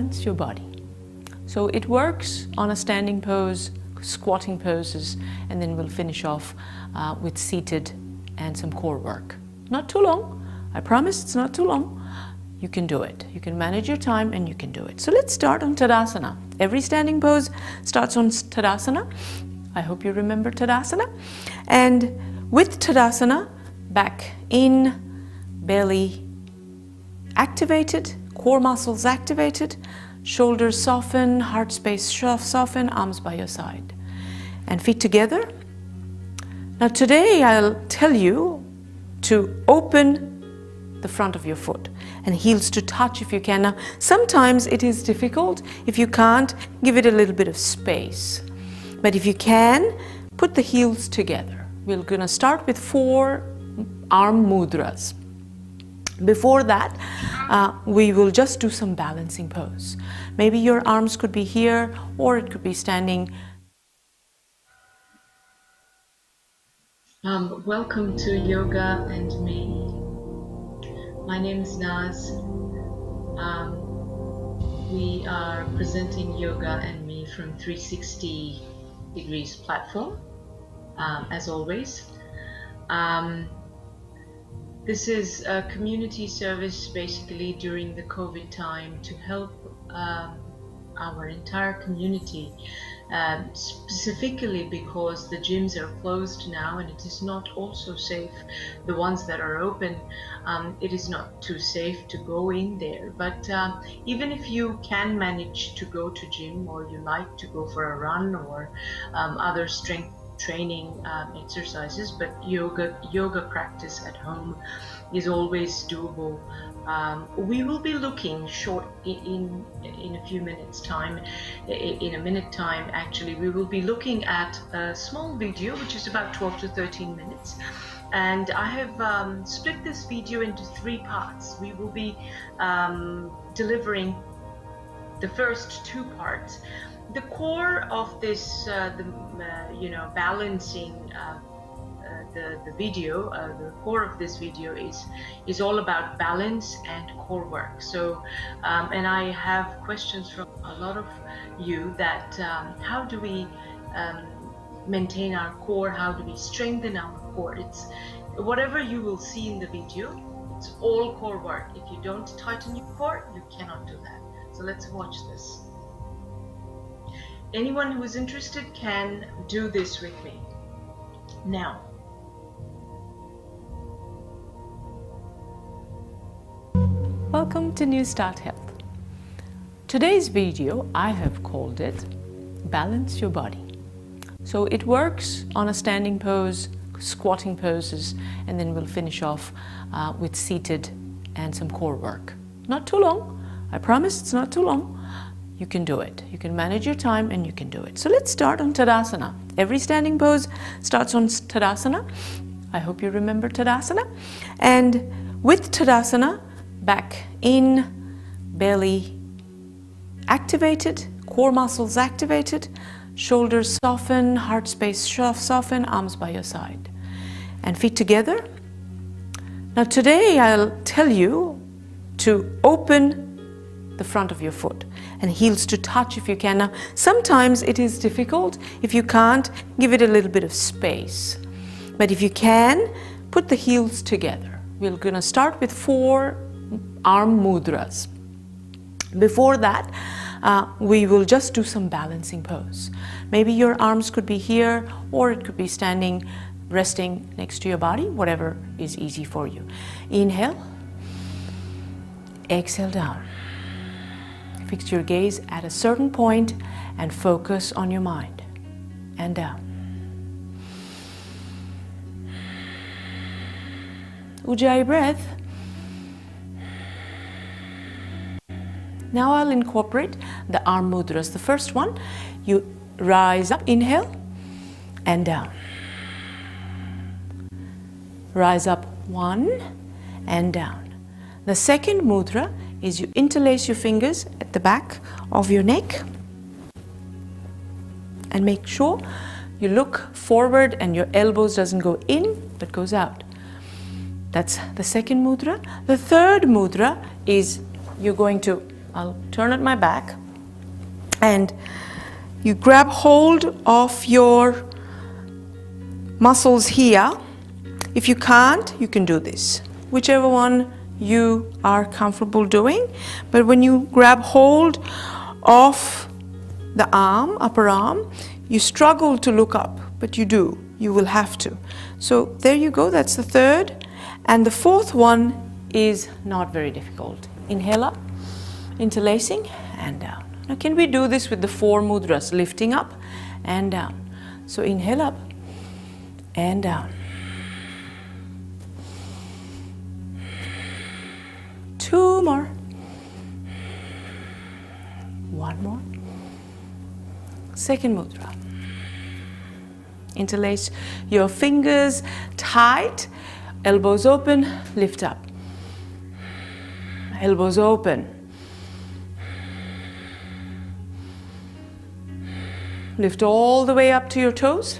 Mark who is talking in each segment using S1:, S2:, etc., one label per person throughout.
S1: balance your body. So it works on a standing pose, squatting poses, and then we'll finish off with seated and some core work. Not too long, I promise it's not too long. You can do it. You can manage your time and you can do it. So let's start on Tadasana. Every standing pose starts on Tadasana. I hope you remember Tadasana. And with Tadasana, back in, belly activated, core muscles activated, shoulders soften, heart space soften, arms by your side. And feet together. Now today I'll tell you to open the front of your foot and heels to touch if you can. Now, sometimes it is difficult. If you can't, give it a little bit of space. But if you can, put the heels together. We're going to start with 4 arm mudras. Before that, we will just do some balancing pose. Maybe your arms could be here, or it could be standing.
S2: Welcome to Yoga and Me. My name is Naz. We are presenting Yoga and Me from 360 degrees platform, as always. This is a community service basically during the COVID time to help our entire community, specifically because the gyms are closed now and it is not also safe. The ones that are open, it is not too safe to go in there. But even if you can manage to go to gym, or you like to go for a run, or other strength training exercises, but yoga practice at home is always doable. We will be looking short in a few minutes time, in a minute time actually, we will be looking at a small video which is about 12 to 13 minutes. And I have split this video into 3 parts. We will be delivering the first 2 parts. The core of this, balancing the video, the core of this video is all about balance and core work. So, and I have questions from a lot of you that how do we maintain our core? How do we strengthen our core? It's whatever you will see in the video. It's all core work. If you don't tighten your core, you cannot do that. So let's watch this. Anyone who is interested can do this with me. Now,
S1: welcome to New Start Health. Today's video, I have called it Balance Your Body. So it works on a standing pose, squatting poses, and then we'll finish off with seated and some core work. Not too long, I promise it's not too long. You can do it. You can manage your time and you can do it. So let's start on Tadasana. Every standing pose starts on Tadasana. I hope you remember Tadasana. And with Tadasana, back in, belly activated, core muscles activated, shoulders soften, heart space soften, arms by your side. And feet together. Now today I'll tell you to open the front of your foot and heels to touch if you can. Now, sometimes it is difficult. If you can't, give it a little bit of space. But if you can, put the heels together. We're going to start with 4 arm mudras. Before that, we will just do some balancing pose. Maybe your arms could be here, or it could be standing, resting next to your body, whatever is easy for you. Inhale, exhale down. Fix your gaze at a certain point and focus on your mind. And down. Ujjayi breath. Now I'll incorporate the arm mudras. The first one, you rise up, inhale, and down. Rise up 1 and down. The second mudra is you interlace your fingers at the back of your neck and make sure you look forward and your elbows doesn't go in but goes out. That's the second mudra. The third mudra is you're going to I'll turn at my back, and you grab hold of your muscles here. If you can't, you can do this, whichever one you are comfortable doing. But when you grab hold of the arm, upper arm, you struggle to look up, but you do. You will have to. So there you go, that's the third. And the fourth one is not very difficult. Inhale up, interlacing, and down. Now can we do this with the 4 mudras, lifting up and down. So inhale up and down. 2 more. 1 more. Second mudra. Interlace your fingers tight, elbows open, lift up. Elbows open. Lift all the way up to your toes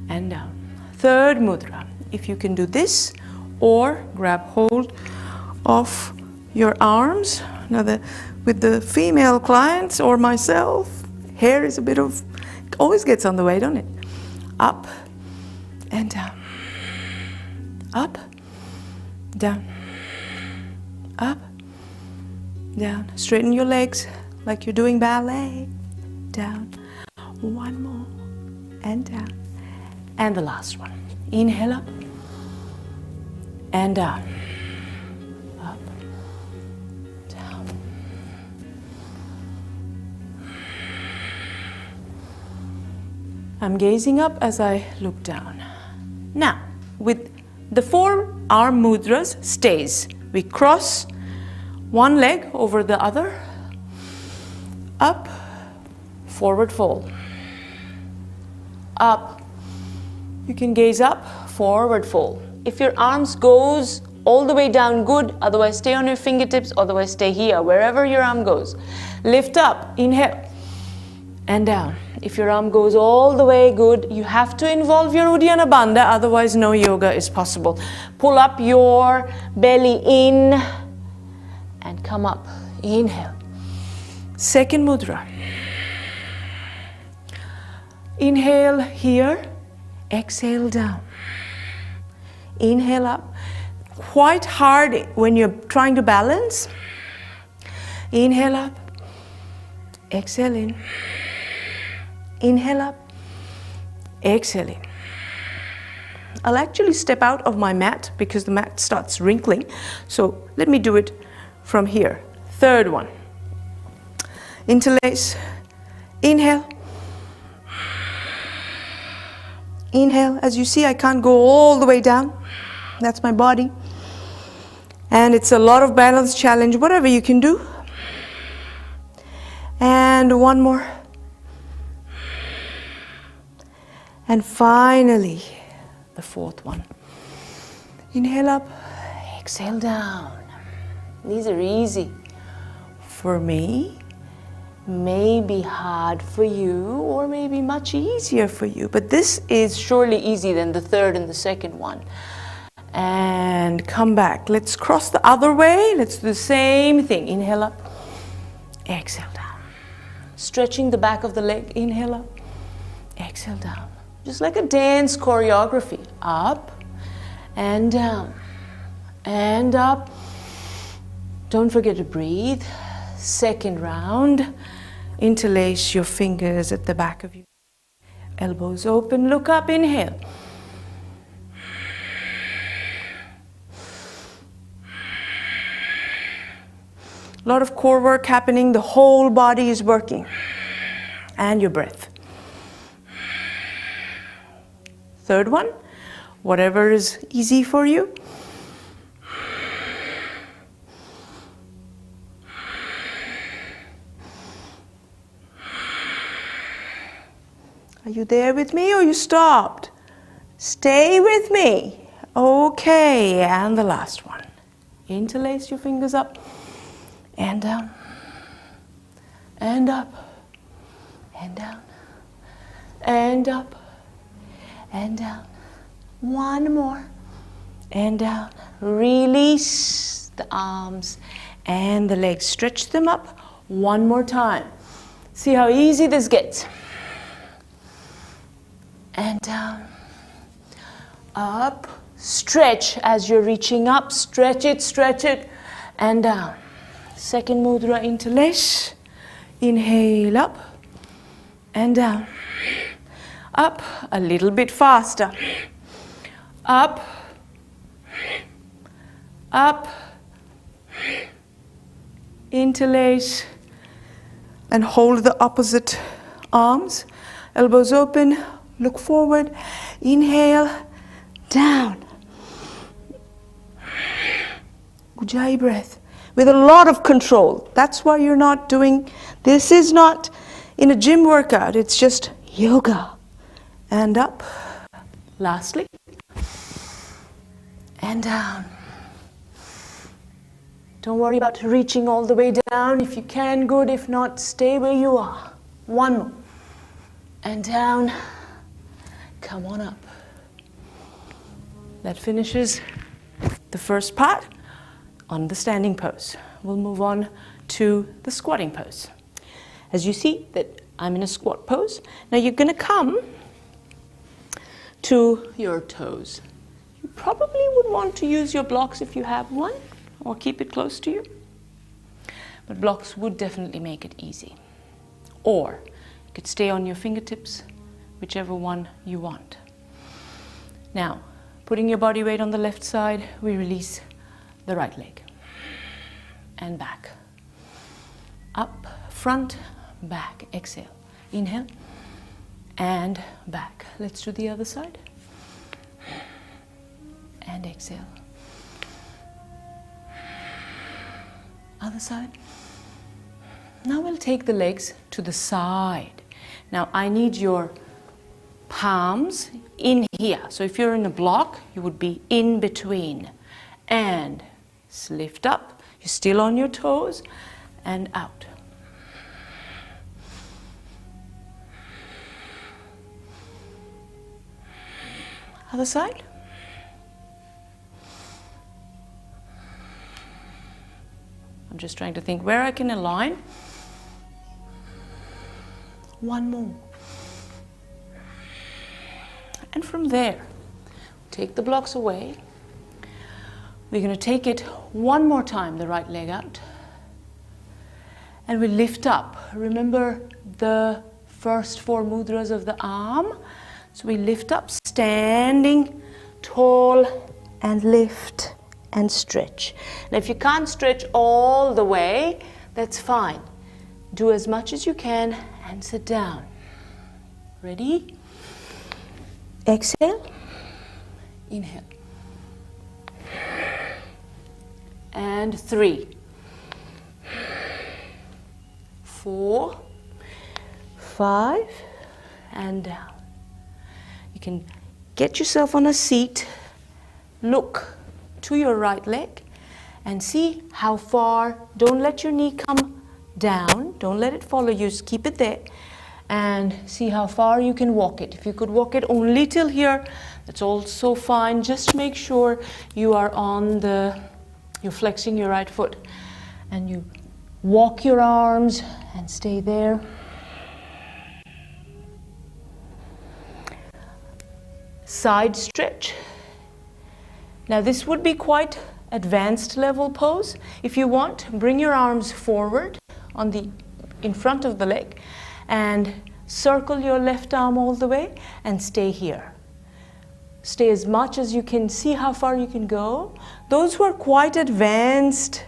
S1: and down. Third mudra. If you can do this, or grab hold of your arms. Now with the female clients or myself, hair is a bit of, it always gets on the way, don't it? Up and down. Up, down. Up, down. Straighten your legs like you're doing ballet. Down. 1 more and down. And the last one. Inhale up and down. Up, down. I'm gazing up as I look down. Now, with the 4 arm mudras stays. We cross one leg over the other. Up, forward fold. Up. You can gaze up, forward fold. If your arms goes all the way down, good. Otherwise, stay on your fingertips. Otherwise, stay here, wherever your arm goes. Lift up, inhale, and down. If your arm goes all the way, good. You have to involve your Uddiyana Bandha, otherwise no yoga is possible. Pull up your belly in and come up. Inhale. Second mudra. Inhale here, exhale down. Inhale up. Quite hard when you're trying to balance. Inhale up, exhale in. Inhale up, exhale in. I'll actually step out of my mat because the mat starts wrinkling. So let me do it from here. Third one. Interlace. Inhale. Inhale. As you see, I can't go all the way down. That's my body. And it's a lot of balance challenge, whatever you can do. And one more. And finally, the fourth one. Inhale up, exhale down. These are easy for me. May be hard for you, or maybe much easier for you, but this is surely easier than the third and the second one. And come back. Let's cross the other way. Let's do the same thing. Inhale up, exhale down. Stretching the back of the leg. Inhale up, exhale down. Just like a dance choreography. Up and down and up. Don't forget to breathe. Second round. Interlace your fingers at the back of you. Elbows open, look up, inhale. A lot of core work happening, the whole body is working. And your breath. Third one, whatever is easy for you. Are you there with me or you stopped? Stay with me. Okay, and the last one. Interlace your fingers up and down and up and down and up and down. One more and down. Release the arms and the legs. Stretch them up one more time. See how easy this gets. And down, up, stretch as you're reaching up, stretch it, and down. Second mudra, interlace. Inhale up and down. Up, a little bit faster. Up, up, interlace, and hold the opposite arms. Elbows open, look forward. Inhale, down. Ujjayi breath with a lot of control. That's why you're not doing, this is not in a gym workout, it's just yoga. And up, lastly, and down. Don't worry about reaching all the way down. If you can, good. If not, stay where you are. One more. And down. Come on up. That finishes the first part on the standing pose. We'll move on to the squatting pose. As you see that I'm in a squat pose. Now you're going to come to your toes. You probably would want to use your blocks if you have one, or keep it close to you. But blocks would definitely make it easy. Or you could stay on your fingertips, whichever one you want. Now, putting your body weight on the left side, we release the right leg. And back. Up, front, back. Exhale. Inhale. And back. Let's do the other side. And exhale. Other side. Now we'll take the legs to the side. Now I need your palms in here. So if you're in a block, you would be in between. And lift up. You're still on your toes. And out. Other side. I'm just trying to think where I can align. One more. And from there, take the blocks away. We're going to take it one more time, the right leg out. And we lift up. Remember the first four mudras of the arm? So we lift up, standing tall, and lift and stretch. Now if you can't stretch all the way, that's fine. Do as much as you can and sit down. Ready? Exhale. Inhale. And 3, 4, 5, and down. You can get yourself on a seat, look to your right leg and see how far. Don't let your knee come down, don't let it follow you, just keep it there and see how far you can walk it. If you could walk it only till here, that's also fine. Just make sure you are on you're flexing your right foot and you walk your arms and stay there. Side stretch. Now this would be quite advanced level pose. If you want, bring your arms forward in front of the leg and circle your left arm all the way and stay here. Stay as much as you can, see how far you can go. Those who are quite advanced,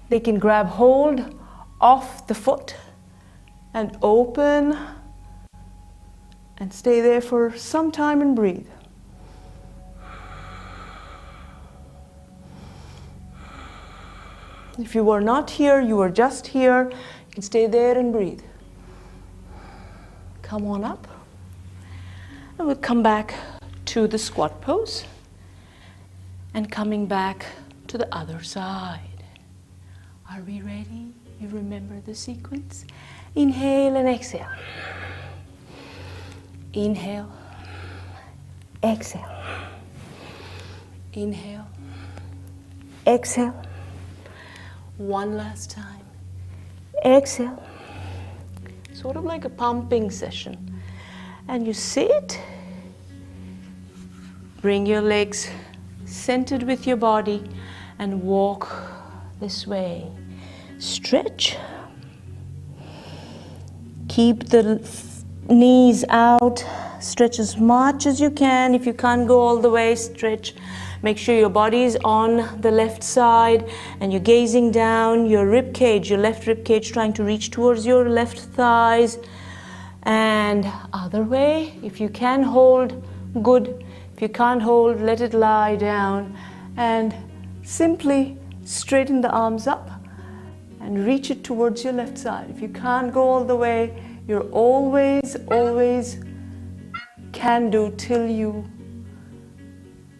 S1: they can grab hold of the foot and open and stay there for some time and breathe. If you were not here, you were just here, you can stay there and breathe. Come on up. And we'll come back to the squat pose and coming back to the other side. Are we ready? You remember the sequence? Inhale and exhale. Inhale. Exhale. Inhale. Exhale. One last time. Exhale. Sort of like a pumping session. And you sit. Bring your legs centered with your body and walk this way. Stretch. Keep the knees out. Stretch as much as you can. If you can't go all the way, stretch. Make sure your body is on the left side and you're gazing down your rib cage, your left rib cage, trying to reach towards your left thighs. And other way, if you can hold, good. If you can't hold, let it lie down and simply straighten the arms up and reach it towards your left side. If you can't go all the way, you're always can do till you,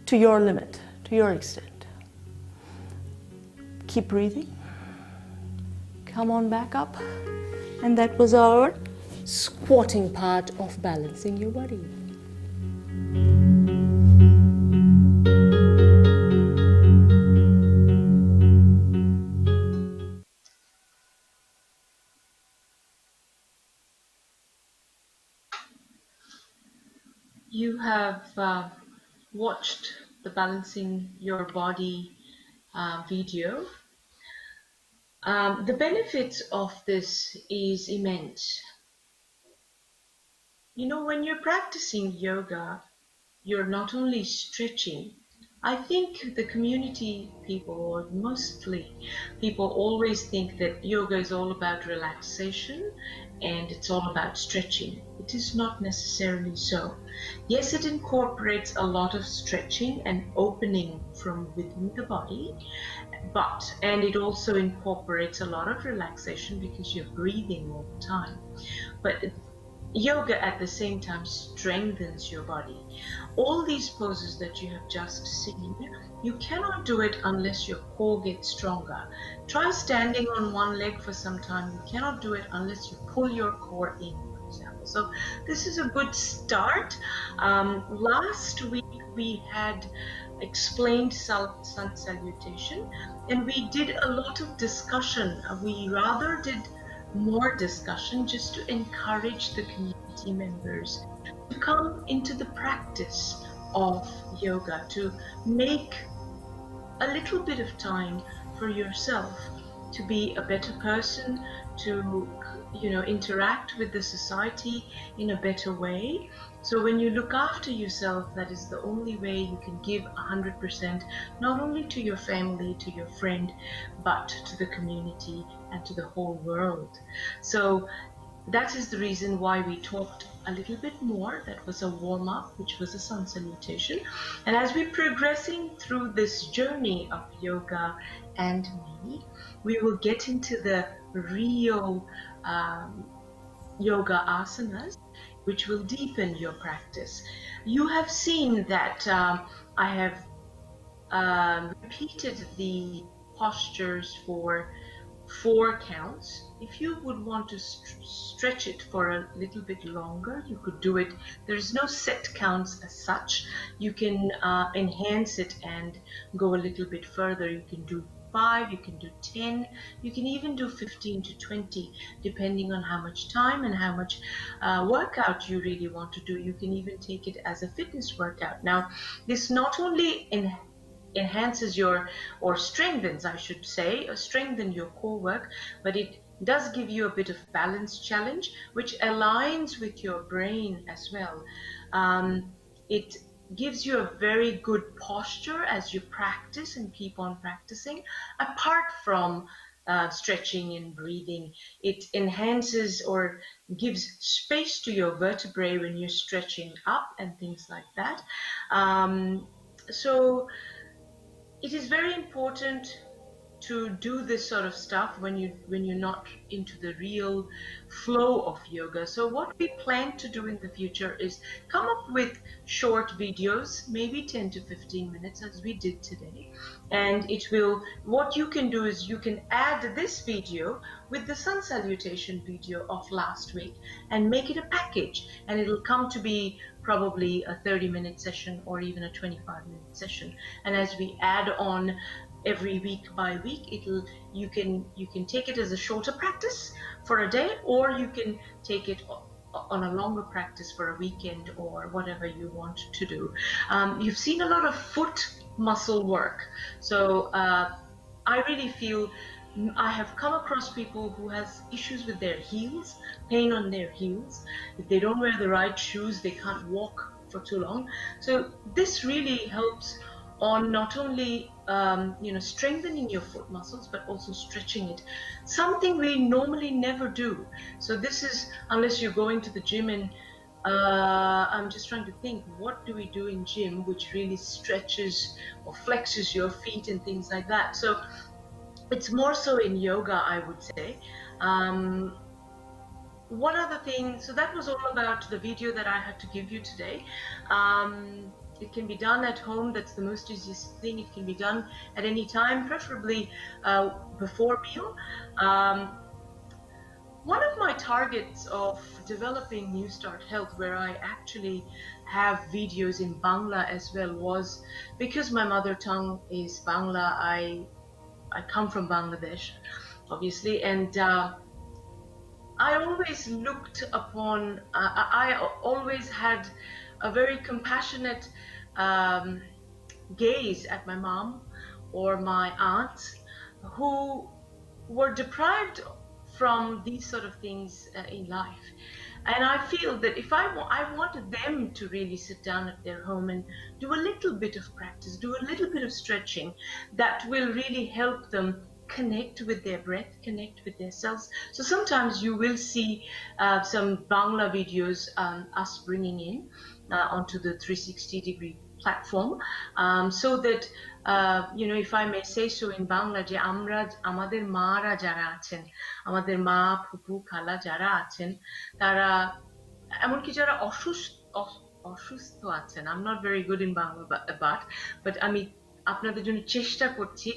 S1: to your limit, to your extent. Keep breathing. Come on back up. And that was our squatting part of balancing your body.
S2: You have watched the Balancing Your Body video. The benefits of this is immense. You know, when you're practicing yoga, you're not only stretching. I think the community people, or mostly people, always think that yoga is all about relaxation and it's all about stretching. It is not necessarily so. Yes, it incorporates a lot of stretching and opening from within the body, and it also incorporates a lot of relaxation because you're breathing all the time. But yoga at the same time strengthens your body. All these poses that you have just seen, you cannot do it unless your core gets stronger. Try standing on one leg for some time. You cannot do it unless you pull your core in, for example. So this is a good start. Last week we had explained sun salutation and we did a lot of discussion. We rather did more discussion just to encourage the community members to come into the practice of yoga, to make a little bit of time for yourself to be a better person, to interact with the society in a better way. So when you look after yourself, that is the only way you can give 100%, not only to your family, to your friend, but to the community and to the whole world. So that is the reason why we talked a little bit more. That was a warm-up, which was a sun salutation. And as we're progressing through this journey of yoga and me, we will get into the real yoga asanas, which will deepen your practice. You have seen that I have repeated the postures for 4 counts. If you would want to stretch it for a little bit longer, you could do it. There's no set counts as such. You can enhance it and go a little bit further. You can do 5, you can do 10, you can even do 15 to 20, depending on how much time and how much workout you really want to do. You can even take it as a fitness workout. Now, this not only enhances or strengthens, I should say, strengthen your core work, but it does give you a bit of balance challenge, which aligns with your brain as well. It gives you a very good posture as you practice and keep on practicing. Apart from stretching and breathing, it enhances or gives space to your vertebrae when you're stretching up and things like that. So it is very important to do this sort of stuff when you're not into the real flow of yoga. So what we plan to do in the future is come up with short videos, maybe 10 to 15 minutes as we did today, and what you can do is you can add this video with the sun salutation video of last week and make it a package, and it'll come to be probably a 30-minute session or even a 25-minute session. And as we add on every week by week. You can take it as a shorter practice for a day, or you can take it on a longer practice for a weekend or whatever you want to do. You've seen a lot of foot muscle work, so I really feel I have come across people who has issues with their heels, pain on their heels. If they don't wear the right shoes, they can't walk for too long. So this really helps on not only strengthening your foot muscles, but also stretching it, something we normally never do. So this is, unless you're going to the gym, and I'm just trying to think, what do we do in gym which really stretches or flexes your feet and things like that? So it's more so in yoga, I would say. One other thing, so that was all about the video that I had to give you today. It can be done at home. That's the most easiest thing. It can be done at any time, preferably before meal. One of my targets of developing New Start Health, where I actually have videos in Bangla as well, was because my mother tongue is Bangla. I come from Bangladesh, obviously, and I always looked upon, I always had a very compassionate gaze at my mom or my aunts who were deprived from these sort of things in life. And I feel that if I wanted them to really sit down at their home and do a little bit of practice, do a little bit of stretching, that will really help them connect with their breath, connect with their cells. So sometimes you will see some Bangla videos, us bringing in onto the 360-degree platform, so that if I may say so in Bangla, যে আমরা আমাদের মারা যারা আছেন, আমাদের মা ফুপু খালা যারা আছেন, তারা এমনকি যারা অসুস্থ আছেন, I'm not very good in Bangla, but আমি আপনাদের জন্য চেষ্টা করছি,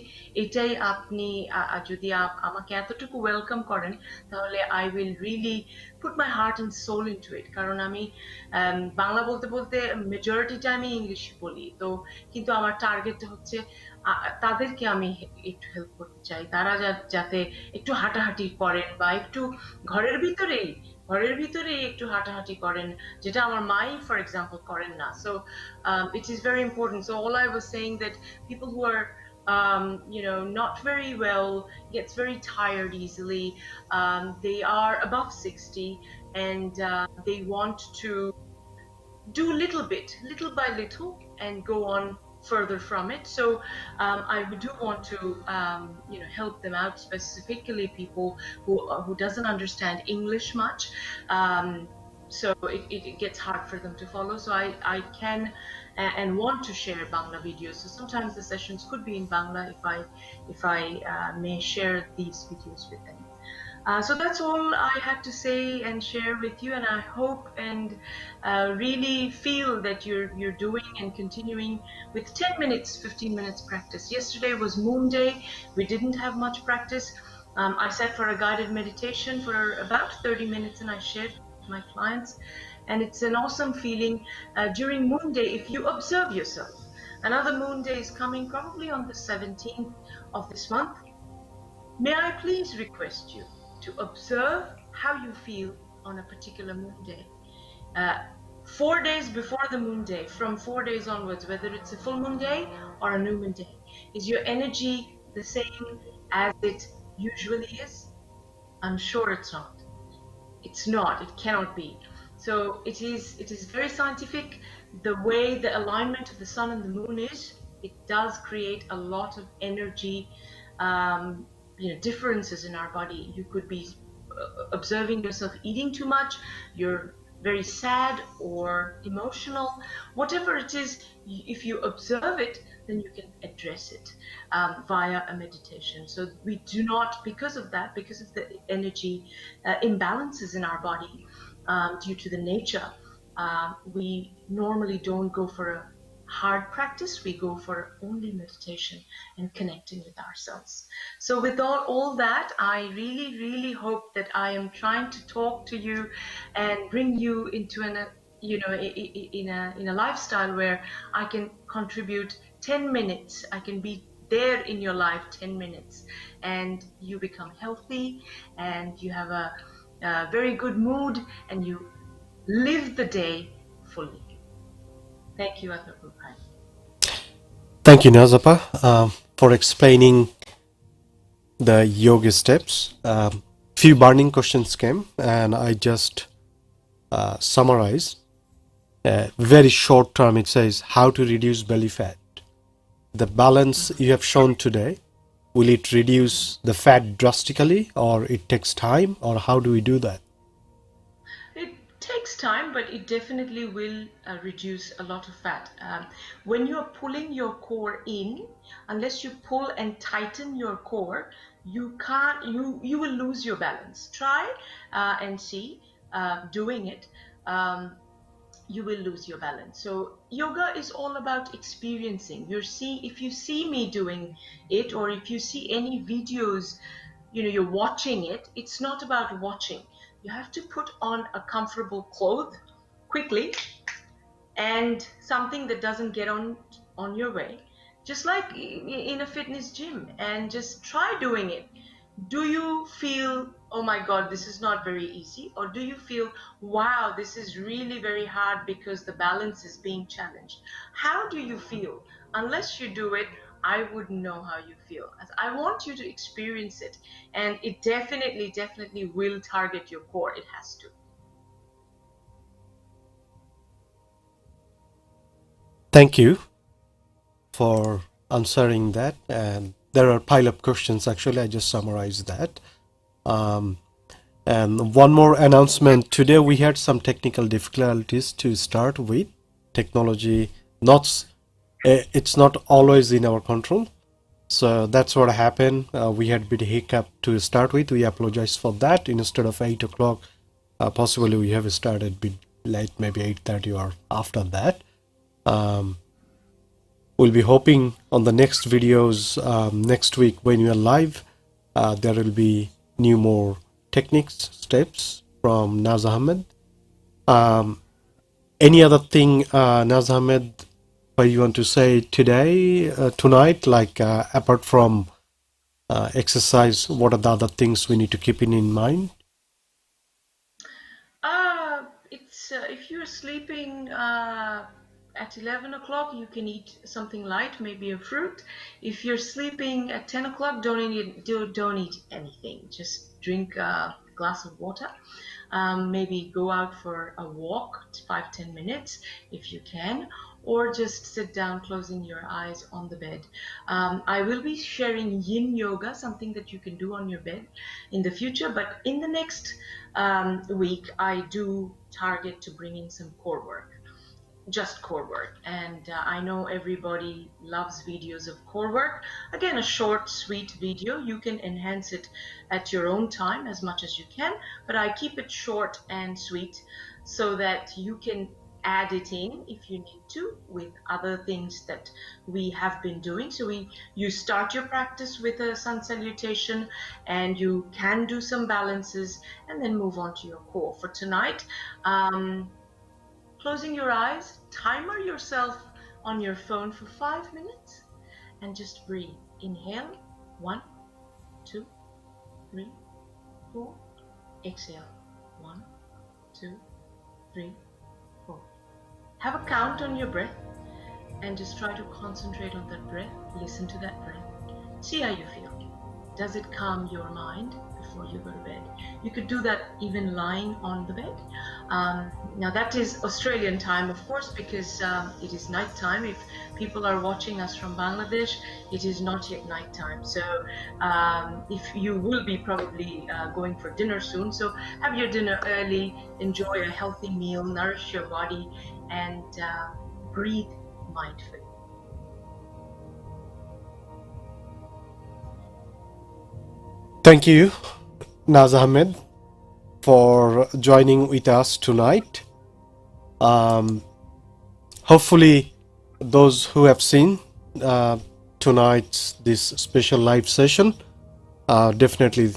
S2: এটাই আপনি যদি আমাকে এতটুকু ওয়েলকাম করেন, তাহলে I will really put my heart and soul into it. কারণ আমি বাংলা বলতে বলতে মেজরিটি টাইমে ইংলিশ বলি, তো কিন্তু আমার টার্গেটটা হচ্ছে তাদেরকে আমি একটু হেল্প করতে চাই, তারা যাতে একটু হাঁটাহাঁটি করেন বা একটু ঘরের ভিতরেই একটু হাঁটাহাঁটি করেন, যেটা আমার মাই ফর এক্সাম্পল করেন না. So it is very important. So all I was saying that people who are not very well, gets very tired easily, they are above 60, and they want to do little by little and go on further from it. So I do want to help them out, specifically people who doesn't understand English much, so it gets hard for them to follow. So I can and want to share Bangla videos. So sometimes the sessions could be in Bangla if I may share these videos with them. So that's all I had to say and share with you, and I hope and really feel that you're doing and continuing with 10 minutes, 15 minutes practice. Yesterday was Moon Day. We didn't have much practice. I sat for a guided meditation for about 30 minutes, and I shared with my clients, and it's an awesome feeling during Moon Day. If you observe yourself, another Moon Day is coming probably on the 17th of this month. May I please request you to observe how you feel on a particular moon day. 4 days before the moon day, from 4 days onwards, whether it's a full moon day or a new moon day, is your energy the same as it usually is? I'm sure it's not. It's not. It cannot be. So it is very scientific. The way the alignment of the sun and the moon is, it does create a lot of energy differences in our body. You could be observing yourself eating too much, you're very sad or emotional, whatever it is. If you observe it, then you can address it via a meditation. So we do not, because of the energy imbalances in our body due to the nature, we normally don't go for a hard practice. We go for only meditation and connecting with ourselves. So with all that, I really, really hope that I am trying to talk to you and bring you into in a lifestyle where I can contribute 10 minutes. I can be there in your life 10 minutes, and you become healthy, and you have a very good mood, and you live the day fully. Thank you, Atharpurkai.
S3: Thank you, Nazapa, for explaining the yoga steps. Few burning questions came, and I just summarized. Very short term, it says how to reduce belly fat. The balance you have shown today, will it reduce the fat drastically, or it takes time, or how do we do that?
S2: It takes time, but it definitely will reduce a lot of fat. When you're pulling your core in, unless you pull and tighten your core, you can't. You will lose your balance. Try and see doing it. You will lose your balance. So yoga is all about experiencing. If you see me doing it, or if you see any videos, you're watching it, it's not about watching. You have to put on a comfortable cloth quickly, and something that doesn't get on your way, just like in a fitness gym, and just try doing it. Do you feel, oh my god, this is not very easy? Or do you feel, wow, this is really very hard because the balance is being challenged? How do you feel? Unless you do it, I wouldn't know how you feel. I want you to experience it, and it definitely will target your core. It has to.
S3: Thank you for answering that. And there are pile-up questions. Actually, I just summarized that. And one more announcement. Today we had some technical difficulties to start with. Technology, it's not always in our control. So that's what happened. We had a bit hiccup to start with. We apologize for that. Instead of 8 o'clock, possibly we have started a bit late, maybe 8:30 or after that. We'll be hoping on the next videos next week when we are live, there will be more techniques, steps from Naz Ahmed. Any other thing, Naz Ahmed, what you want to say tonight, like apart from exercise, what are the other things we need to keep in mind?
S2: It's if you're sleeping at 11 o'clock, you can eat something light, maybe a fruit. If you're sleeping at 10 o'clock, don't eat anything. Just drink a glass of water. Maybe go out for a walk, 5-10 minutes if you can, or just sit down closing your eyes on the bed. I will be sharing yin yoga, something that you can do on your bed in the future, but in the next week I do target to bring in some core work. Just core work, and I know everybody loves videos of core work. Again, a short sweet video. You can enhance it at your own time as much as you can, but I keep it short and sweet so that you can add it in if you need to with other things that we have been doing. So you start your practice with a sun salutation, and you can do some balances and then move on to your core. For tonight, closing your eyes, timer yourself on your phone for 5 minutes, and just breathe. Inhale, 1, 2, 3, 4. Exhale, 1, 2, 3, 4. Have a count on your breath, and just try to concentrate on that breath. Listen to that breath. See how you feel. Does it calm your mind before you go to bed? You could do that even lying on the bed. Now that is Australian time, of course, because it is night time. If people are watching us from Bangladesh, it is not yet night time. So if you will be probably going for dinner soon, so have your dinner early, enjoy a healthy meal, nourish your body, and breathe mindfully.
S3: Thank you, Naz Ahmed, for joining with us tonight. Hopefully, those who have seen tonight's this special live session, definitely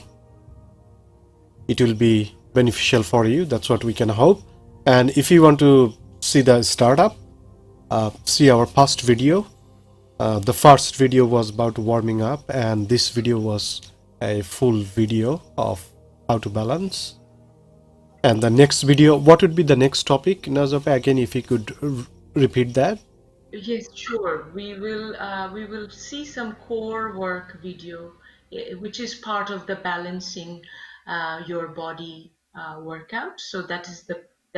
S3: it will be beneficial for you. That's what we can hope. And if you want to see the startup, see our past video. The first video was about warming up, and this video was a full video of how to balance. And the next video, what would be the next topic, Nazafa? Again, if you could repeat that.
S2: Yes, sure. We will see some core work video, which is part of the balancing your body workout. So that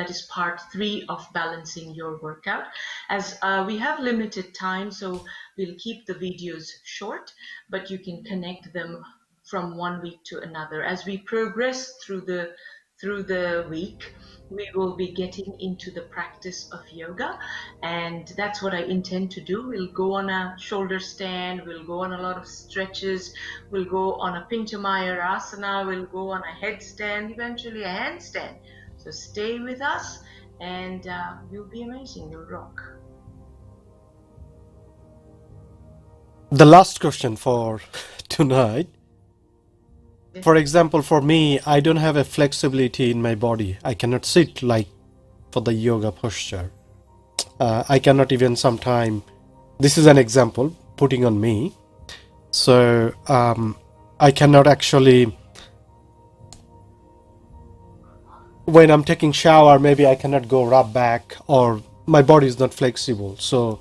S2: is part 3 of balancing your workout. As we have limited time, so we'll keep the videos short, but you can connect them from one week to another. As we progress through the week, we will be getting into the practice of yoga, and that's what I intend to do. We'll go on a shoulder stand, we'll go on a lot of stretches, we'll go on a Pincha Mayurasana, we'll go on a headstand, eventually a handstand. So stay with us, and you'll be amazing. You'll rock.
S3: The last question for tonight. For example, for me, I don't have a flexibility in my body. I cannot sit like for the yoga posture. I cannot even sometime. This is an example putting on me. So I cannot actually, when I'm taking shower, maybe I cannot go rub back, or my body is not flexible. So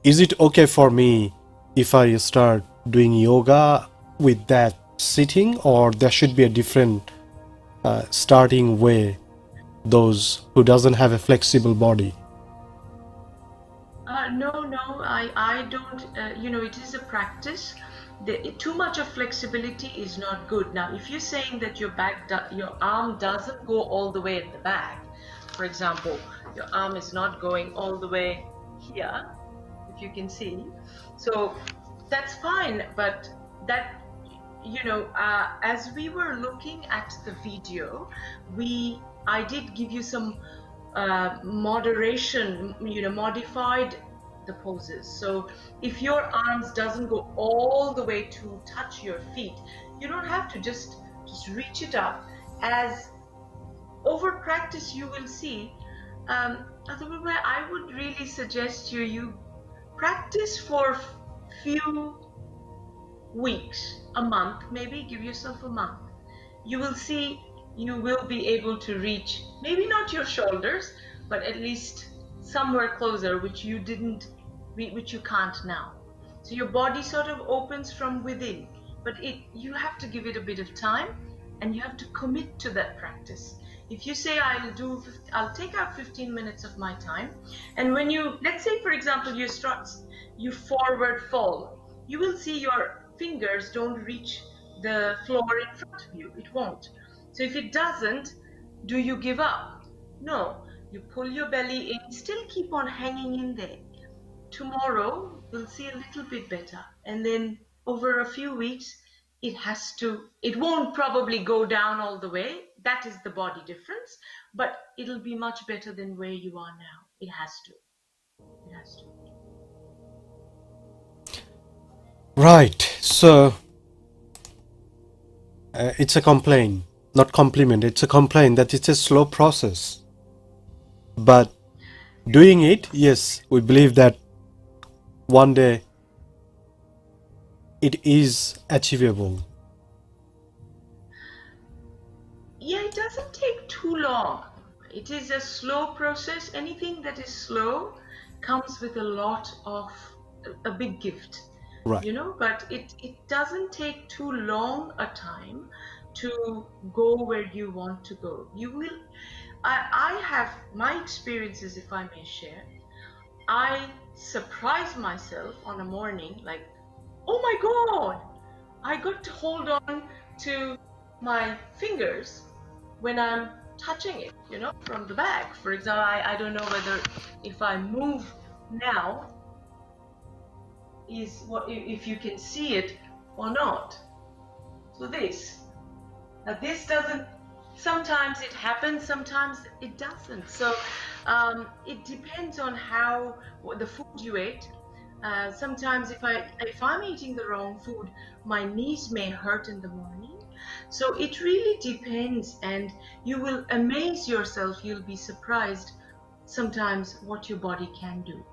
S3: is it okay for me if I start doing yoga with that sitting, or there should be a different starting way, those who doesn't have a flexible body?
S2: No, I don't, it is a practice. Too much of flexibility is not good. Now, if you're saying that your arm doesn't go all the way at the back, for example, your arm is not going all the way here, if you can see, so that's fine. But that, as we were looking at the video, I did give you some moderation, modified the poses. So if your arms doesn't go all the way to touch your feet, you don't have to just reach it up. As over practice, you will see. Otherwise, I would really suggest you practice for few weeks, a month, maybe give yourself a month. You will see you will be able to reach, maybe not your shoulders, but at least somewhere closer, which you can't now. So your body sort of opens from within, but you have to give it a bit of time, and you have to commit to that practice. If you say I'll take out 15 minutes of my time, and when let's say for example you forward fold, you will see your fingers don't reach the floor in front of you. It won't. So if it doesn't, do you give up? No. You pull your belly in, still keep on hanging in there. Tomorrow we'll see a little bit better, and then over a few weeks it won't probably go down all the way. That is the body difference, but it'll be much better than where you are now. It has to.
S3: Right. So it's a complaint, not compliment. It's a complaint that it's a slow process. But doing it, yes, we believe that one day it is achievable.
S2: Yeah, it doesn't take too long. It is a slow process. Anything that is slow comes with a big gift.
S3: Right.
S2: But it doesn't take too long a time to go where you want to go. I have my experiences, if I may share. I surprise myself on a morning, like, oh my God, I got to hold on to my fingers when I'm touching it, from the back. For example, I don't know whether if I move now, if you can see it or not. So this doesn't, sometimes it happens, sometimes it doesn't. So it depends on the food you ate. Sometimes if I'm eating the wrong food, my knees may hurt in the morning. So it really depends, and you will amaze yourself. You'll be surprised sometimes what your body can do.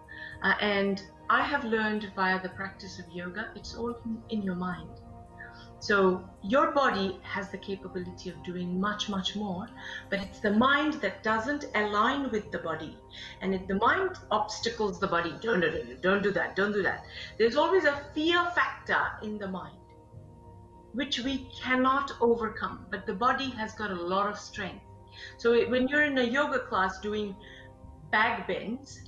S2: And I have learned via the practice of yoga, it's all in your mind. So your body has the capability of doing much, much more, but it's the mind that doesn't align with the body. And if the mind obstacles the body, don't do that, don't do that. There's always a fear factor in the mind, which we cannot overcome, but the body has got a lot of strength. So when you're in a yoga class doing back bends,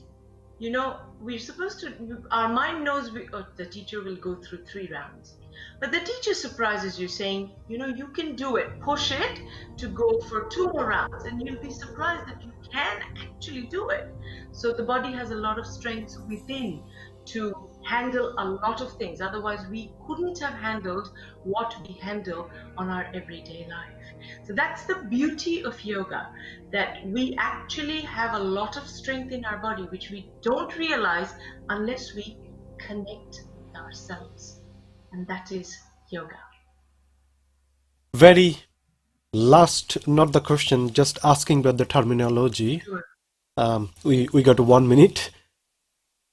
S2: you know, we're supposed to, our mind knows the teacher will go through 3 rounds. But the teacher surprises you saying, you know, you can do it. Push it to go for 2 more rounds, and you'll be surprised that you can actually do it. So the body has a lot of strength within to handle a lot of things. Otherwise, we couldn't have handled what we handle on our everyday life. So that's the beauty of yoga, that we actually have a lot of strength in our body, which we don't realize unless we connect ourselves. And that is yoga.
S3: Very last, not the question, just asking about the terminology.
S2: Sure.
S3: We got 1 minute.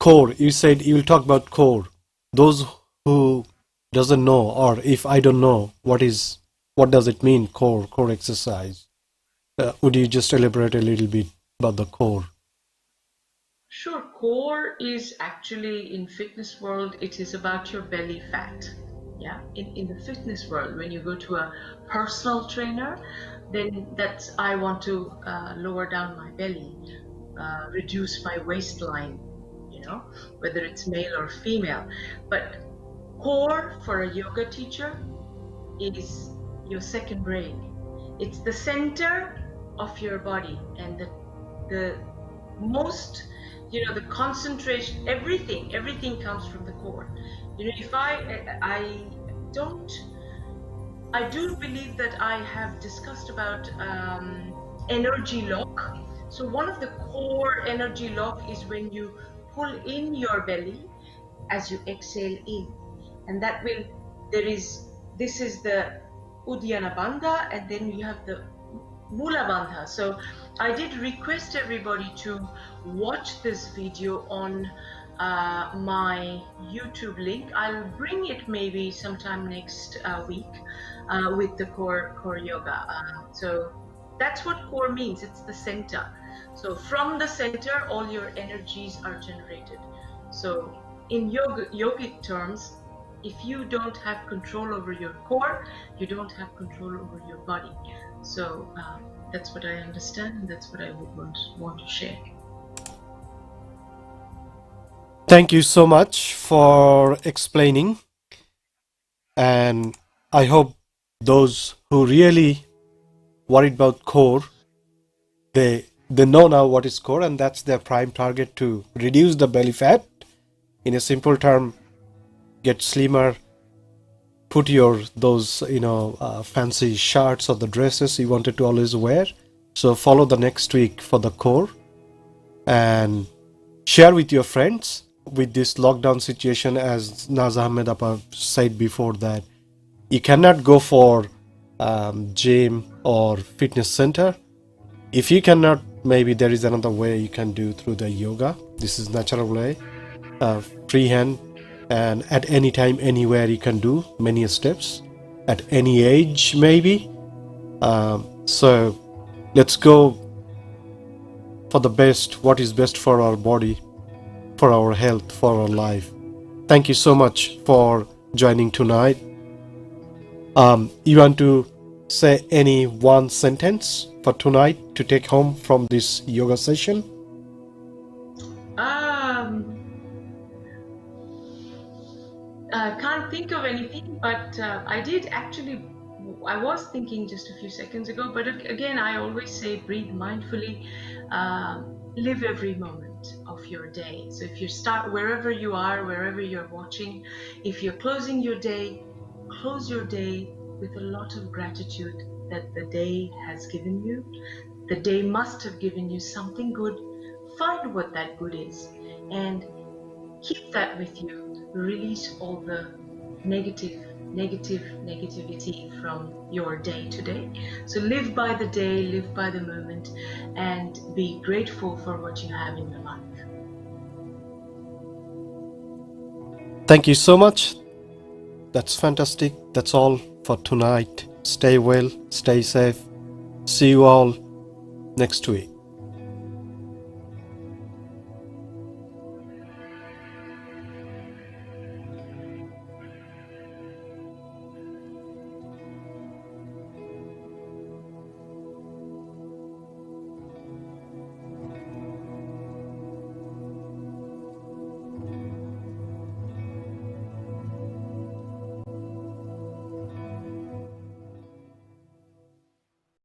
S3: Core, you said you will talk about core. Those who doesn't know, or if I don't know, what does it mean, core exercise? Would you just elaborate a little bit about the core?
S2: Sure. Core is actually, in fitness world, it is about your belly fat. Yeah. In the fitness world, when you go to a personal trainer, then that's, I want to lower down my belly, reduce my waistline, you know, whether it's male or female. But core for a yoga teacher is your second brain. It's the center of your body, and the most, you know, the concentration, everything comes from the core. You know, if I do believe that I have discussed about energy lock. So one of the core energy lock is when you pull in your belly as you exhale in, and that will, this is the Uddiyana Bandha, and then you have the Mula Bandha. So I did request everybody to watch this video on my YouTube link. I'll bring it maybe sometime next week with the core yoga. So that's what core means. It's the center. So from the center, all your energies are generated. So in yogic terms, if you don't have control over your core, you don't have control over your body. So that's what I understand, and that's what I would want to share.
S3: Thank you so much for explaining, and I hope those who really worried about core, they know now what is core, and that's their prime target, to reduce the belly fat. In a simple term, get slimmer, put those fancy shirts or the dresses you wanted to always wear. So follow the next week for the core, and share with your friends. With this lockdown situation, as Naz Ahmed Appa said before, that you cannot go for gym or fitness center. If you cannot, maybe there is another way you can do through the yoga. This is natural way, freehand, and at any time, anywhere you can do many steps, at any age maybe. So let's go for the best, what is best for our body, for our health, for our life. Thank you so much for joining tonight. You want to say any one sentence for tonight to take home from this yoga session?
S2: I can't think of anything, but I was thinking just a few seconds ago, but again, I always say breathe mindfully, live every moment of your day. So if you start wherever you are, wherever you're watching, if you're closing your day, close your day with a lot of gratitude that the day has given you. The day must have given you something good. Find what that good is and keep that with you. Release all the negativity from your day today. So live by the day, live by the moment, and be grateful for what you have in your life.
S3: Thank you so much. That's fantastic. That's all for tonight. Stay well, stay safe. See you all next week.